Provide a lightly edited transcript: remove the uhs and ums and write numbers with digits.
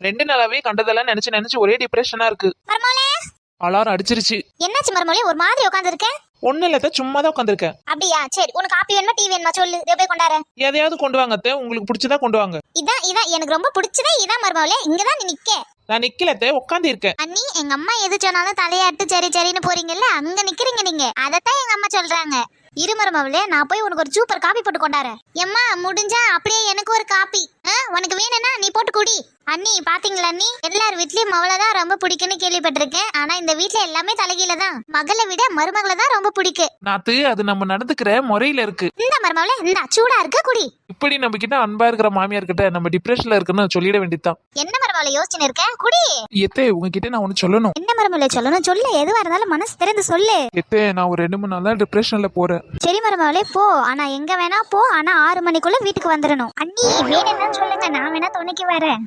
2 நாளாவே கண்டதெல்லாம் நினைச்சு நினைச்சு ஒரே டிப்ரெஷனா இருக்கு. மருமகளே அலாரம் அடிச்சிருச்சு. என்னாச்சு மருமகளே ஒரு மாதிரி உட்கார்ந்திருக்க? ஒண்ணு இல்ல சும்மா தான் உட்காந்துருக்கேன். அப்படியா சரி, உனக்கு காப்பி வேணுமா டீ வேணுமா சொல்லு, இதோ போய் கொண்டாரேன். எதையாவது கொண்டு வாங்க அத்தை, உங்களுக்கு பிடிச்சதா கொண்டு வாங்க. இதான் எனக்கு ரொம்ப பிடிச்சதே இதான் மருமகளே, இங்கதான் நீ நிக்க. நான் நிக்கல அத்தை, உட்காந்து இருக்கேன். அண்ணி எங்க அம்மா எது சொன்னாலும் தலையாட்டு சரி சரின்னு போறீங்கல்ல, அங்க நிக்கிறீங்க நீங்க, அதத்தான் எங்க அம்மா சொல்றாங்க. இரு மருமகளே, நான் போய் உனக்கு ஒரு சூப்பர் காப்பி போட்டு கொண்டாரேன். எம்மா முடிஞ்சா அப்படியே எனக்கு ஒரு காப்பி உனக்கு வேணும்னா நீ போட்டு குடி. அண்ணி பாத்தீங்களா அண்ணி, எல்லார் வீட்லயும் மவளதான் ரொம்ப பிடிக்குன்னு கேள்விப்பட்டிருக்கேன். ஆனா இந்த வீட்ல எல்லாமே தலைகீழ தான். மகளை விட மருமகளை தான் ரொம்ப பிடிக்கும். நாத்து அது நம்ம நடந்துக்கிற முறையில இருக்கு. இந்த மருமகளே இந்த சூடா இருக்க குடி. இப்படி நம்ம கிட்ட அன்பா இருக்கிற மாமியார் கிட்ட நம்ம டிப்ரெஷன்ல இருக்குன்னு சொல்லிட வேண்டியதுதான். என்ன மருமகளே யோசிச்சுன்னு இருக்க, குடி. எத்தே உங்ககிட்ட நான் ஒண்ணு சொல்லணும். என்ன மருமகளே சொல்லணும், சொல்லு. எதுவா இருந்தாலும் மனசு திறந்து சொல்லு. எத்தே நான் ஒரு 2-3 நாளா டிப்ரெஷன்ல போறேன். சரி மருமகளே போ, ஆனா எங்க வேணா போ, ஆனா 6 மணிக்குள்ள வீட்டுக்கு வந்துடணும். அண்ணி வேணும்னா சொல்லுங்க, நான் வேணா துணைக்கு வரேன்.